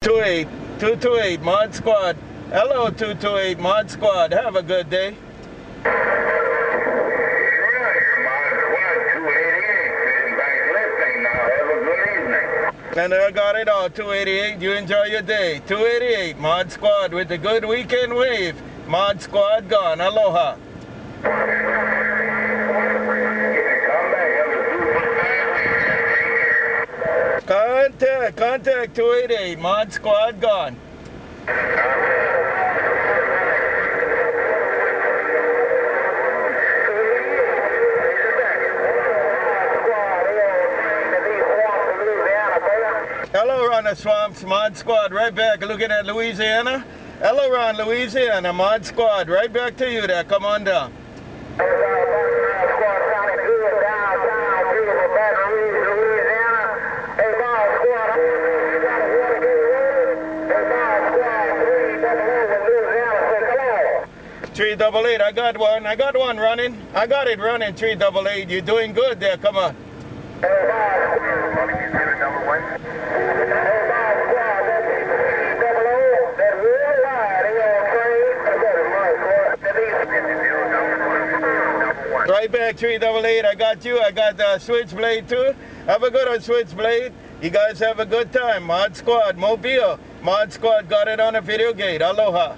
228, 228, Mod Squad. Hello, 228, Mod Squad. Have a good day. And I got it all, 288. You enjoy your day. 288, Mod Squad with the good weekend wave. Mod Squad gone. Aloha. Contact 288, Mod Squad gone. Hello, Ron the Swamps, Mod Squad, right back. Looking at Louisiana. Hello, Ron, Louisiana, Mod Squad, right back to you there. Come on down. Three double eight, I got one running. I got it running, 388. You're doing good there, come on. Right back, 388, I got you. I got SwitchBlade too. Have a good one, SwitchBlade. You guys have a good time. Mod Squad, Mobile. Mod Squad got it on a video gate. Aloha.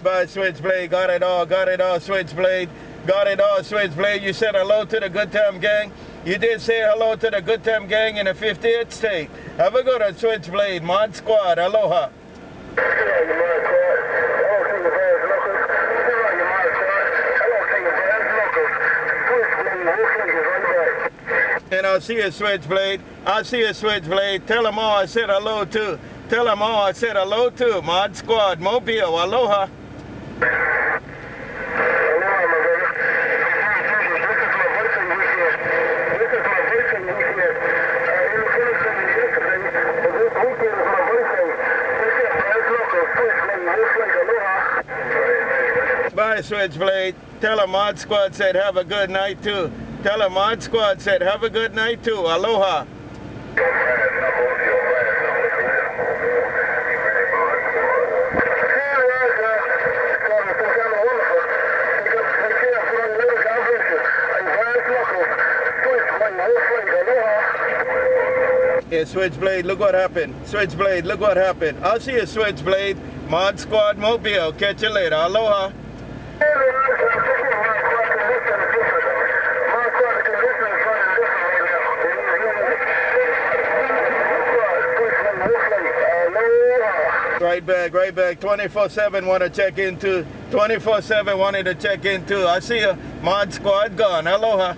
Bye, SwitchBlade. Got it all, SwitchBlade. Got it all, SwitchBlade. You said hello to the Good Time Gang. You did say hello to the Good Time Gang in the 50th state. Have a good one, SwitchBlade. Mod Squad. Aloha. And I'll see you, SwitchBlade. I'll see you, SwitchBlade. Tell them all I said hello to. Tell them all I said hello to. Mod Squad, Mobile. Aloha. Bye, SwitchBlade. Tell them Mod Squad said have a good night too. Tell them Mod Squad said have a good night too. Aloha. Yeah, SwitchBlade, look what happened. SwitchBlade, look what happened. I'll see you, SwitchBlade. Mod Squad Mobile. Catch you later. Aloha. Right back, right back. 24/7 want to check into. 24/7 wanted to check into. I see you. Mod Squad gone. Aloha.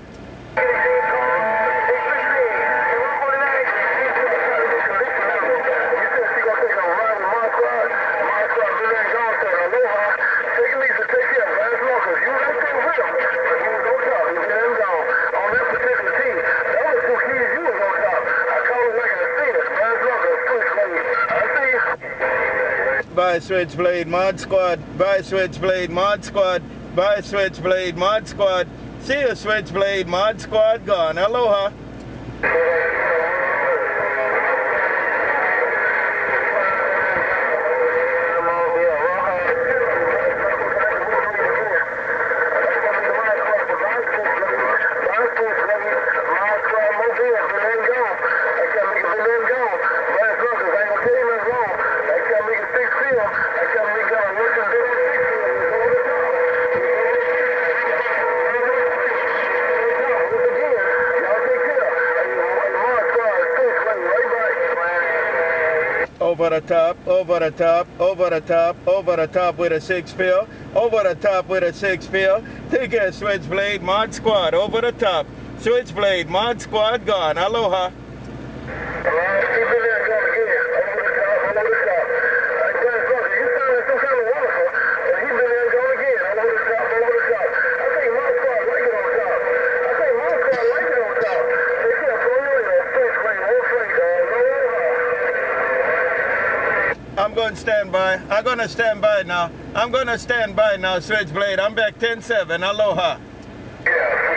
Bye, SwitchBlade, Mod Squad. Bye, SwitchBlade, Mod Squad. Bye, SwitchBlade, Mod Squad. See you, SwitchBlade, Mod Squad gone. Aloha. Over the top, over the top, over the top, over the top with a 6-fill, over the top with a 6-fill. Take care, SwitchBlade, Mod Squad, over the top. SwitchBlade, Mod Squad gone. Aloha. I'm going to stand by. I'm going to stand by now. I'm going to stand by now, SwitchBlade. I'm back 10-7. Aloha. Yeah.